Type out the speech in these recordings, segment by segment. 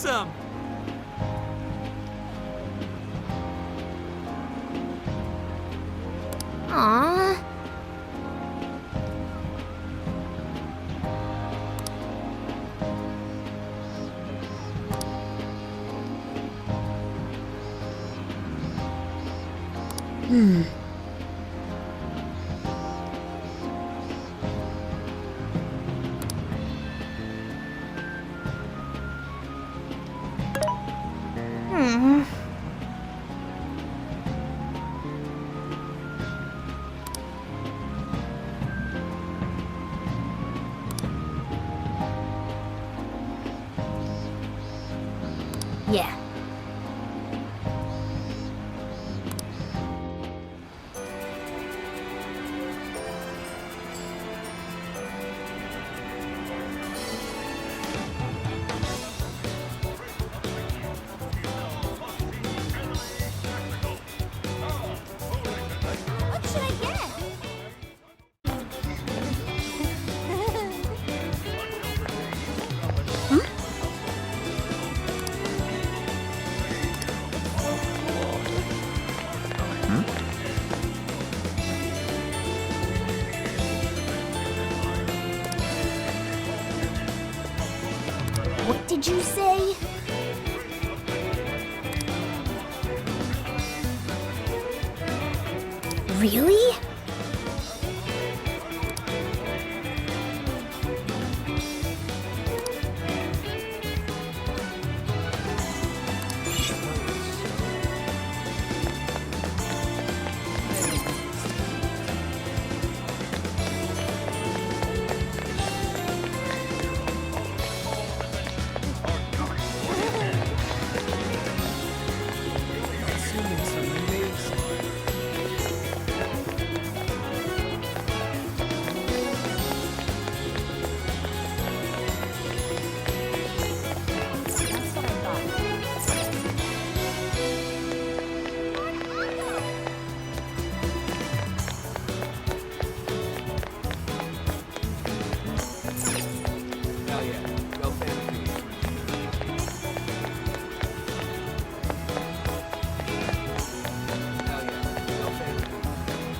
awesome! Aww. Yeah. What should I get? What did you say? Really? Hell yeah. Go Phantom Thieves. Hell yeah. Go Phantom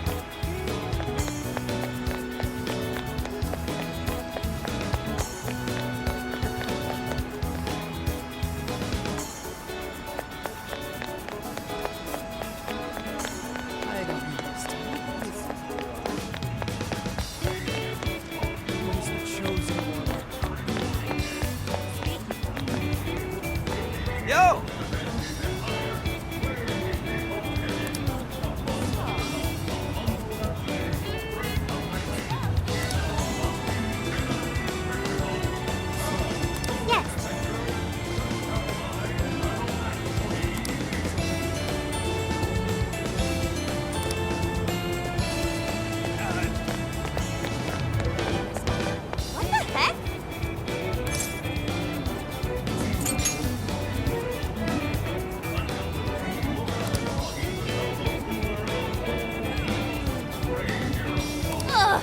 Thieves. I don't understand. Who's the chosen one? Yo! Yes. What the heck? Ugh.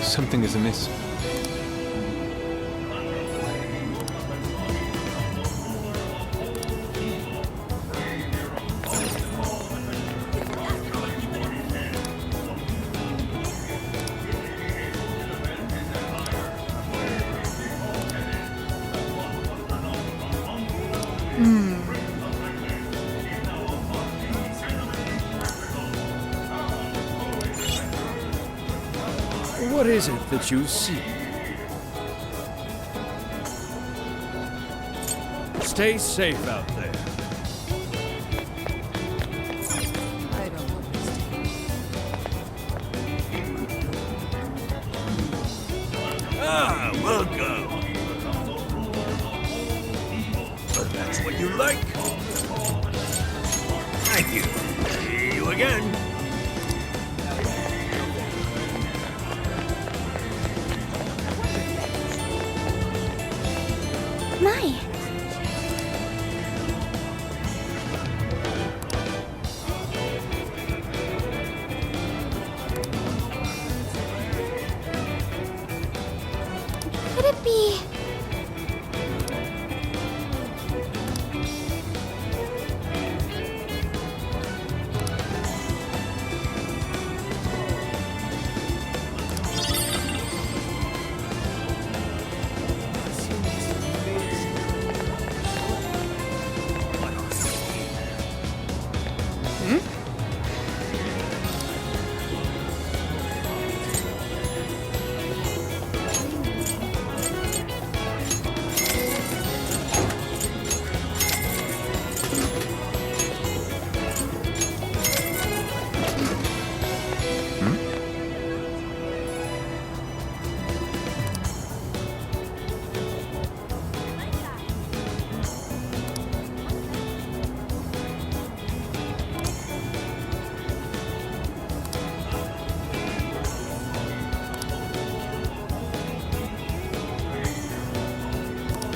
Something is amiss. What is it that you seek? Stay safe out there. I don't understand. Ah, welcome. what you like. Thank you. See you again. My. Could it be?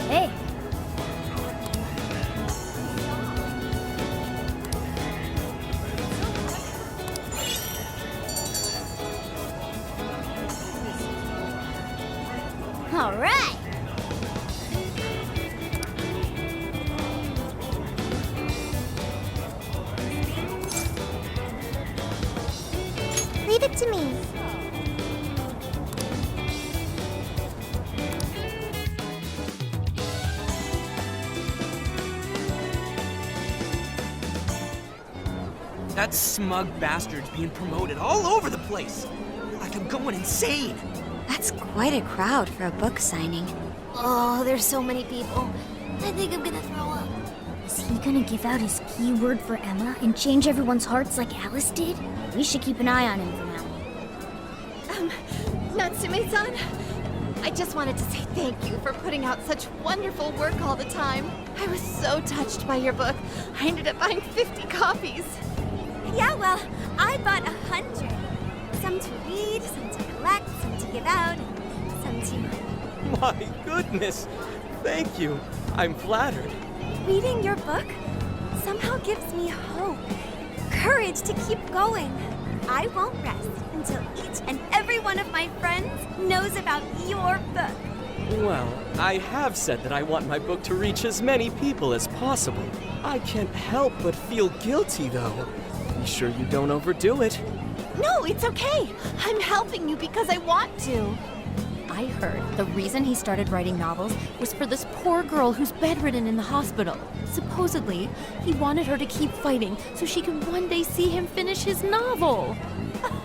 Hey. All right. Leave it to me. That smug bastard's being promoted all over the place. Like I'm going insane. That's quite a crowd for a book signing. Oh, there's so many people. I think I'm gonna throw up. Is he gonna give out his keyword for Emma and change everyone's hearts like Alice did? We should keep an eye on him for now. Natsume-san, I just wanted to say thank you for putting out such wonderful work all the time. I was so touched by your book. I ended up buying 50 copies. Yeah, well, I bought 100. Some to read, some to collect, some to give out, and some to... My goodness. Thank you. I'm flattered. Reading your book somehow gives me hope, courage to keep going. I won't rest until each and every one of my friends knows about your book. Well, I have said that I want my book to reach as many people as possible. I can't help but feel guilty, though. Be sure you don't overdo it. No, it's okay. I'm helping you because I want to. I heard the reason he started writing novels was for this poor girl who's bedridden in the hospital. Supposedly, he wanted her to keep fighting so she could one day see him finish his novel.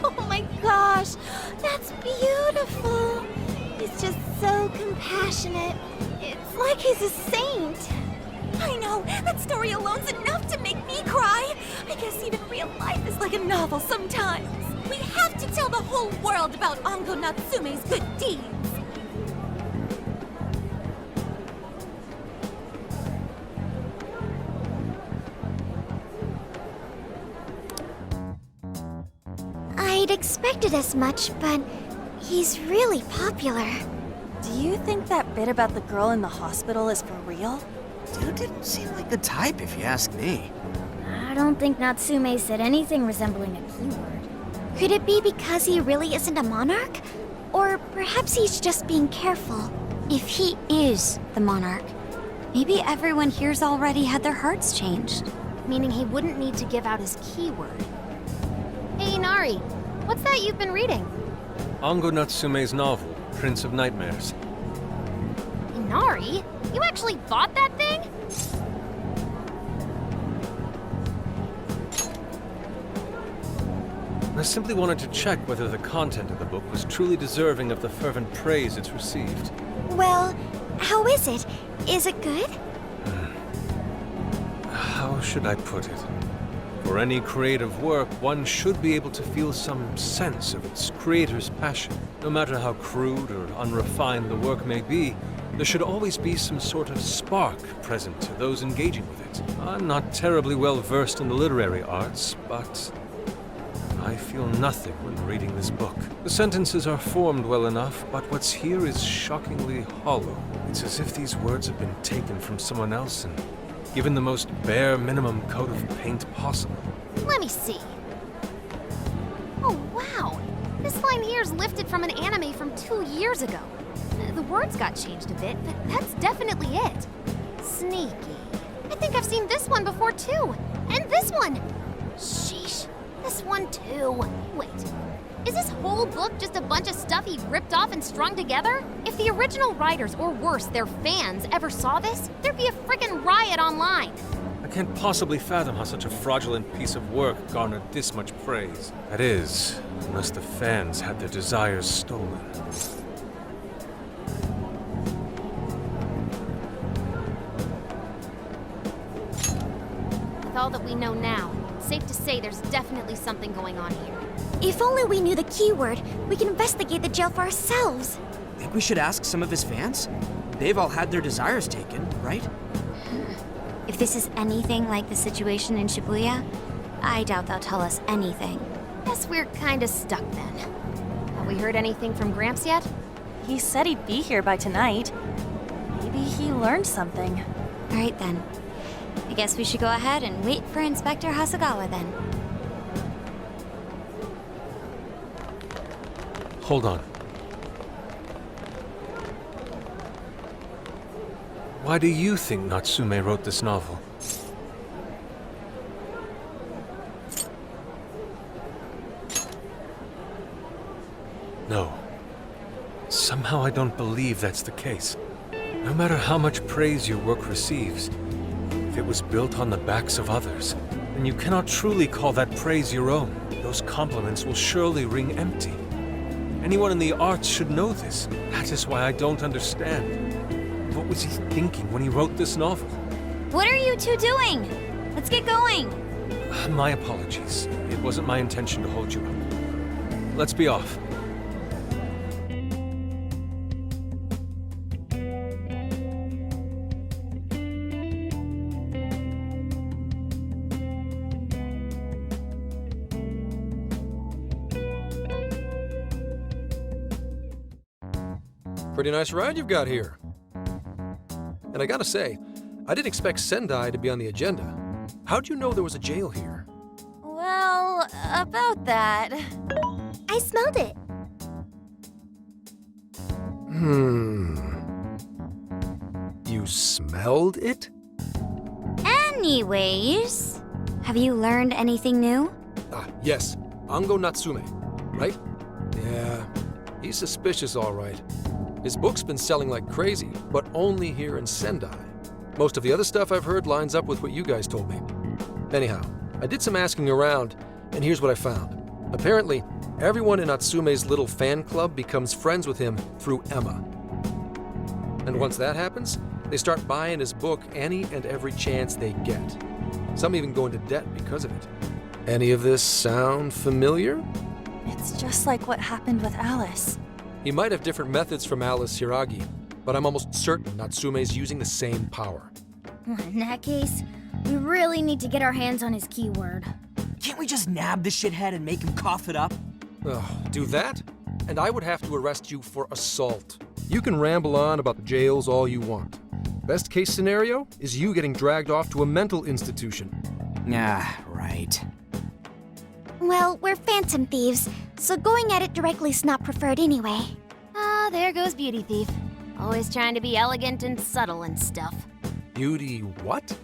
Oh my gosh, that's beautiful. He's just so compassionate. It's like he's a saint. I know, that story alone's enough to make me cry. I guess even real life is like a novel sometimes. We have to tell the whole world about Ango Natsume's good deeds. I'd expected as much, but he's really popular. Do you think that bit about the girl in the hospital is for real? Dude didn't seem like the type, if you ask me. I don't think Natsume said anything resembling a keyword. Could it be because he really isn't a monarch? Or perhaps he's just being careful. If he is the monarch, maybe everyone here's already had their hearts changed. Meaning he wouldn't need to give out his keyword. Hey, Nari, what's that you've been reading? Ango Natsume's novel, Prince of Nightmares. Nari? You actually bought that thing? I simply wanted to check whether the content of the book was truly deserving of the fervent praise it's received. Well, how is it? Is it good? How should I put it? For any creative work, one should be able to feel some sense of its creator's passion. No matter how crude or unrefined the work may be, there should always be some sort of spark present to those engaging with it. I'm not terribly well versed in the literary arts, but I feel nothing when reading this book. The sentences are formed well enough, but what's here is shockingly hollow. It's as if these words have been taken from someone else and given the most bare minimum coat of paint possible. Let me see. Oh, wow. This line here is lifted from an anime from 2 years ago. The words got changed a bit, but that's definitely it. Sneaky. I think I've seen this one before, too. And this one. Sheesh. This one, too. Wait. Is this whole book just a bunch of stuff he ripped off and strung together? If the original writers, or worse, their fans, ever saw this, there'd be a frickin' riot online. I can't possibly fathom how such a fraudulent piece of work garnered this much praise. That is, unless the fans had their desires stolen. With all that we know now, it's safe to say there's definitely something going on here. If only we knew the keyword, we can investigate the jail for ourselves. Think we should ask some of his fans? They've all had their desires taken, right? If this is anything like the situation in Shibuya, I doubt they'll tell us anything. Guess we're kinda stuck then. Have we heard anything from Gramps yet? He said he'd be here by tonight. Maybe he learned something. All right then. I guess we should go ahead and wait for Inspector Hasagawa then. Hold on. Why do you think Natsume wrote this novel? No. Somehow I don't believe that's the case. No matter how much praise your work receives, if it was built on the backs of others, then you cannot truly call that praise your own. Those compliments will surely ring empty. Anyone in the arts should know this. That is why I don't understand. What was he thinking when he wrote this novel? What are you two doing? Let's get going. My apologies. It wasn't my intention to hold you up. Let's be off. Pretty nice ride you've got here. And I gotta say, I didn't expect Sendai to be on the agenda. How'd you know there was a jail here? Well, about that. I smelled it. You smelled it? Anyways, have you learned anything new? Ah, yes. Ango Natsume, right? Yeah, he's suspicious all right. His book's been selling like crazy, but only here in Sendai. Most of the other stuff I've heard lines up with what you guys told me. Anyhow, I did some asking around, and here's what I found. Apparently, everyone in Natsume's little fan club becomes friends with him through Emma. And once that happens, they start buying his book any and every chance they get. Some even go into debt because of it. Any of this sound familiar? It's just like what happened with Alice. He might have different methods from Alice Hiragi, but I'm almost certain Natsume's using the same power. In that case, we really need to get our hands on his keyword. Can't we just nab the shithead and make him cough it up? Do that? And I would have to arrest you for assault. You can ramble on about the jails all you want. Best case scenario is you getting dragged off to a mental institution. Ah, right. Well, we're Phantom Thieves, so going at it directly's not preferred anyway. Ah, there goes Beauty Thief. Always trying to be elegant and subtle and stuff. Beauty what?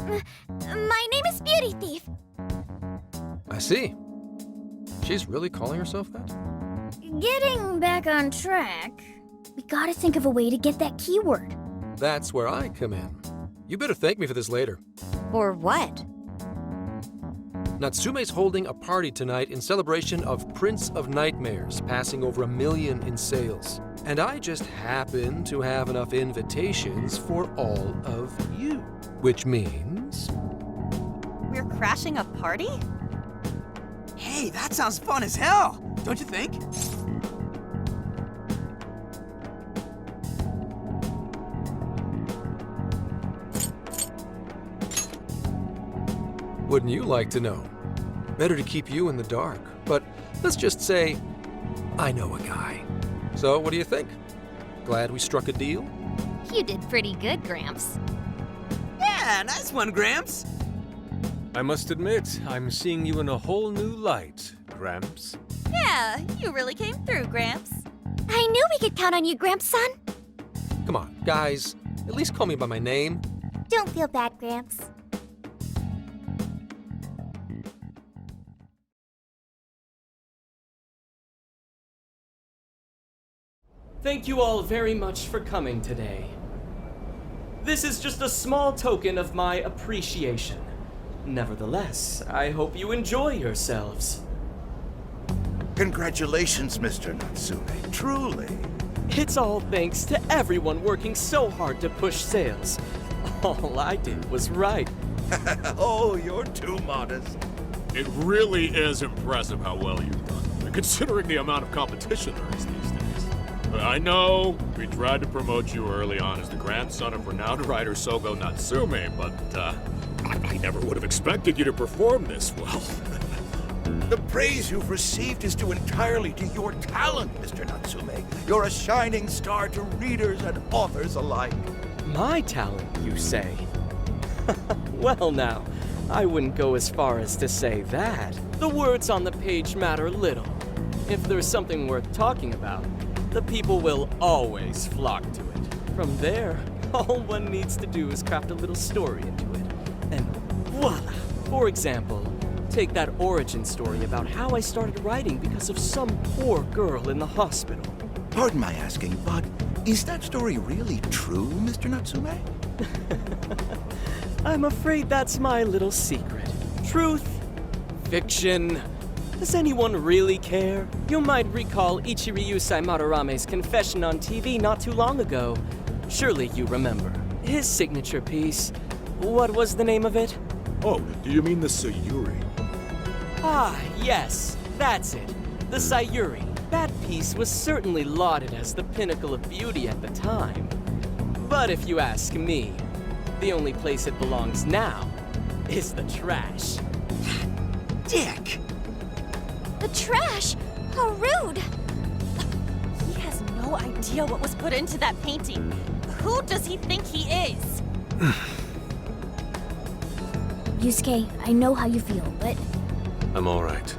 My name is Beauty Thief. I see. She's really calling herself that? Getting back on track, we gotta think of a way to get that keyword. That's where I come in. You better thank me for this later. Or what? Natsume's holding a party tonight in celebration of Prince of Nightmares, passing over 1 million in sales. And I just happen to have enough invitations for all of you. Which means... We're crashing a party? Hey, that sounds fun as hell, don't you think? Wouldn't you like to know? Better to keep you in the dark, but let's just say I know a guy. So what do you think? Glad we struck a deal? You did pretty good, Gramps. Yeah, nice one, Gramps. I must admit, I'm seeing you in a whole new light, Gramps. Yeah, you really came through, Gramps. I knew we could count on you, Gramps, son. Come on, guys. At least call me by my name. Don't feel bad, Gramps. Thank you all very much for coming today. This is just a small token of my appreciation. Nevertheless, I hope you enjoy yourselves. Congratulations, Mr. Natsume. Truly. It's all thanks to everyone working so hard to push sales. All I did was write. Oh, you're too modest. It really is impressive how well you've done, considering the amount of competition there is these days. I know we tried to promote you early on as the grandson of renowned writer Ango Natsume, but I never would have expected you to perform this well. The praise you've received is due entirely to your talent, Mr. Natsume. You're a shining star to readers and authors alike. My talent, you say? Well now, I wouldn't go as far as to say that. The words on the page matter little. If there's something worth talking about, the people will always flock to it. From there, all one needs to do is craft a little story into it. And voila! For example, take that origin story about how I started writing because of some poor girl in the hospital. Pardon my asking, but is that story really true, Mr. Natsume? I'm afraid that's my little secret. Truth, fiction. Does anyone really care? You might recall Ichiryu Saimarame's confession on TV not too long ago. Surely you remember. His signature piece. What was the name of it? Oh, do you mean the Sayuri? Ah, yes, that's it. The Sayuri. That piece was certainly lauded as the pinnacle of beauty at the time. But if you ask me, the only place it belongs now is the trash. Dick! The trash? How rude! He has no idea what was put into that painting. Who does he think he is? Yusuke, I know how you feel, but... I'm all right.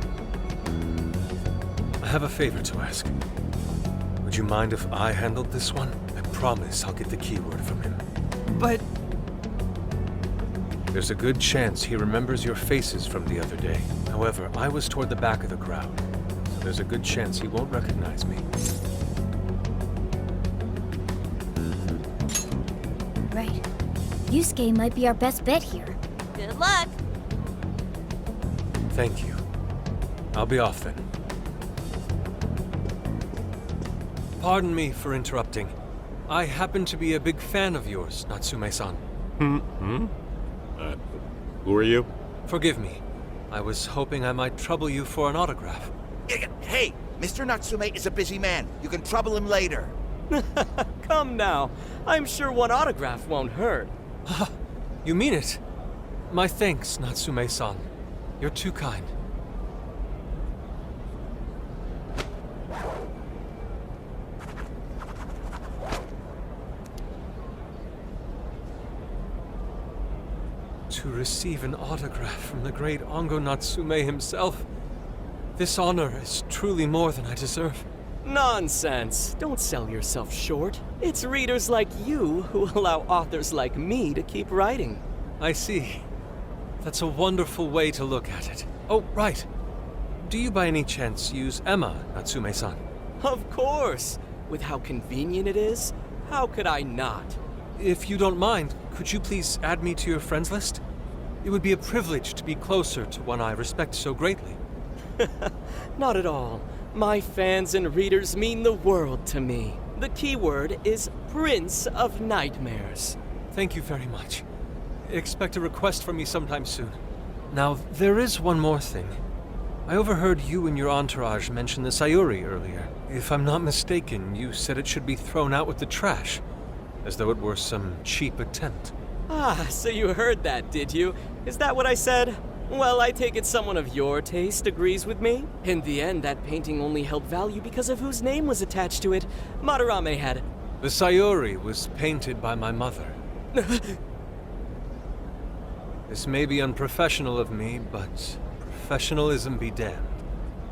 I have a favor to ask. Would you mind if I handled this one? I promise I'll get the keyword from him. But... There's a good chance he remembers your faces from the other day. However, I was toward the back of the crowd, so there's a good chance he won't recognize me. Right. Yusuke might be our best bet here. Good luck! Thank you. I'll be off then. Pardon me for interrupting. I happen to be a big fan of yours, Natsume-san. Who are you? Forgive me. I was hoping I might trouble you for an autograph. Hey, Mr. Natsume is a busy man. You can trouble him later. Come now. I'm sure one autograph won't hurt. You mean it? My thanks, Natsume-san. You're too kind. To receive an autograph from the great Ango Natsume himself. This honor is truly more than I deserve. Nonsense. Don't sell yourself short. It's readers like you who allow authors like me to keep writing. I see. That's a wonderful way to look at it. Oh, right. Do you by any chance use Emma, Natsume-san? Of course. With how convenient it is, how could I not? If you don't mind, could you please add me to your friends list? It would be a privilege to be closer to one I respect so greatly. Not at all. My fans and readers mean the world to me. The keyword is Prince of Nightmares. Thank you very much. Expect a request from me sometime soon. Now, there is one more thing. I overheard you and your entourage mention the Sayuri earlier. If I'm not mistaken, you said it should be thrown out with the trash, as though it were some cheap attempt. Ah, so you heard that, did you? Is that what I said? Well, I take it someone of your taste agrees with me. In the end, that painting only held value because of whose name was attached to it. Madarame had... The Sayuri was painted by my mother. This may be unprofessional of me, but professionalism be damned.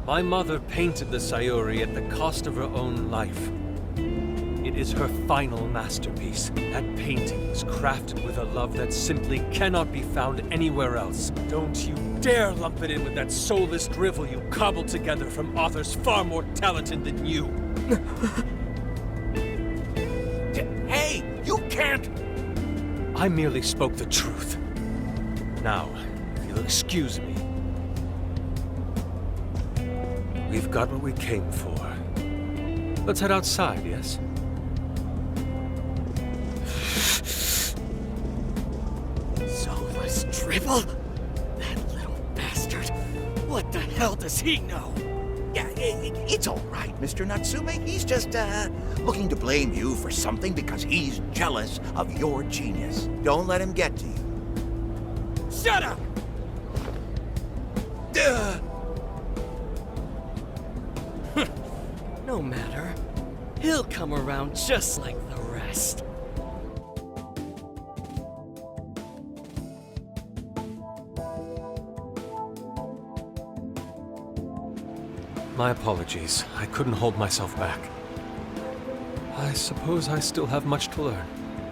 My mother painted the Sayuri at the cost of her own life. It is her final masterpiece. That painting was crafted with a love that simply cannot be found anywhere else. Don't you dare lump it in with that soulless drivel you cobbled together from authors far more talented than you. Hey, you can't! I merely spoke the truth. Now, if you'll excuse me. We've got what we came for. Let's head outside, yes? Soulless drivel? That little bastard. What the hell does he know? Yeah, it's all right, Mr. Natsume. He's just, looking to blame you for something because he's jealous of your genius. Don't let him get to you. Shut up! No matter. He'll come around just like the rest. My apologies. I couldn't hold myself back. I suppose I still have much to learn.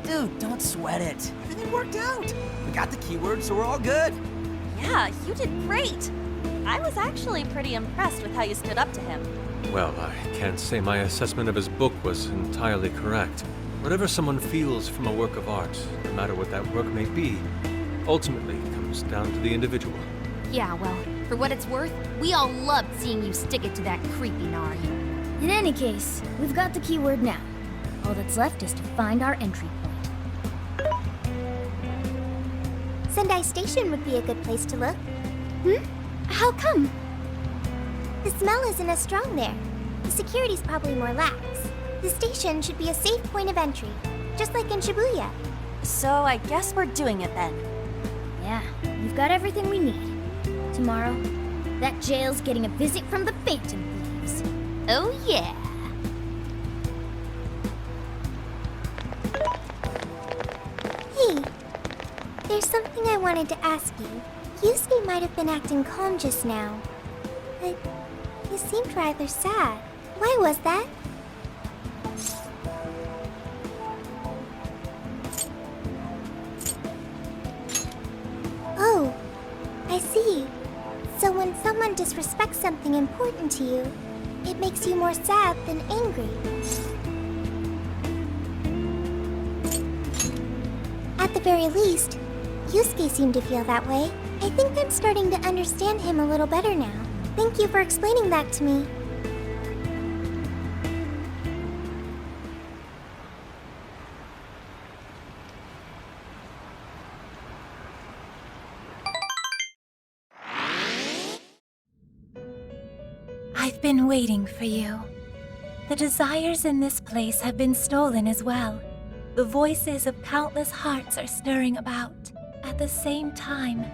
Dude, don't sweat it. Everything worked out. We got the keyword, so we're all good. Yeah, you did great. I was actually pretty impressed with how you stood up to him. Well, I can't say my assessment of his book was entirely correct. Whatever someone feels from a work of art, no matter what that work may be, ultimately comes down to the individual. Yeah, well, for what it's worth, we all loved seeing you stick it to that creepy Nari. In any case, we've got the keyword now. All that's left is to find our entry point. Sendai Station would be a good place to look. How come? The smell isn't as strong there. The security's probably more lax. The station should be a safe point of entry, just like in Shibuya. So I guess we're doing it then. Yeah, we've got everything we need. Tomorrow, that jail's getting a visit from the Phantom Thieves. Oh yeah! Hey, there's something I wanted to ask you. Yusuke might have been acting calm just now, but he seemed rather sad. Why was that? Oh, I see. So when someone disrespects something important to you, it makes you more sad than angry. At the very least, Yusuke seemed to feel that way. I think I'm starting to understand him a little better now. Thank you for explaining that to me. I've been waiting for you. The desires in this place have been stolen as well. The voices of countless hearts are stirring about. At the same time,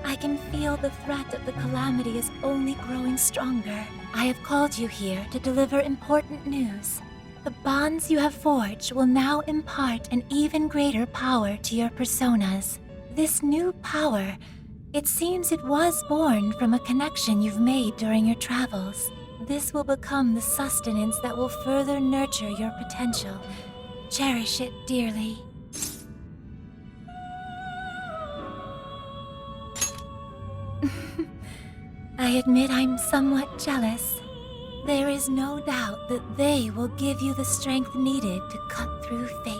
I can feel the threat of the calamity is only growing stronger. I have called you here to deliver important news. The bonds you have forged will now impart an even greater power to your personas. This new power, it seems it was born from a connection you've made during your travels. This will become the sustenance that will further nurture your potential. Cherish it dearly. I admit I'm somewhat jealous. There is no doubt that they will give you the strength needed to cut through fate.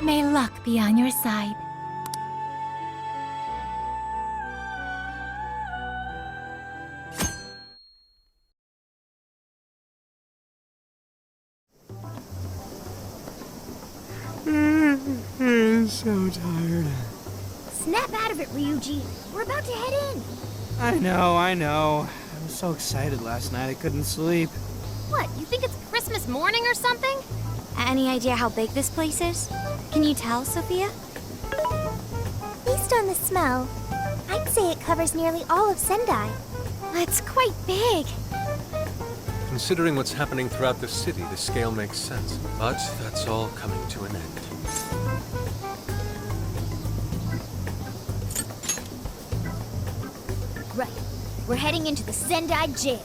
May luck be on your side. I'm so tired. Snap out of it, Ryuji. We're about to head in. I know. I was so excited last night I couldn't sleep. What, you think it's Christmas morning or something? Any idea how big this place is? Can you tell, Sophia? Based on the smell, I'd say it covers nearly all of Sendai. It's quite big. Considering what's happening throughout the city, the scale makes sense. But that's all coming to an end. Right. We're heading into the Sendai jail.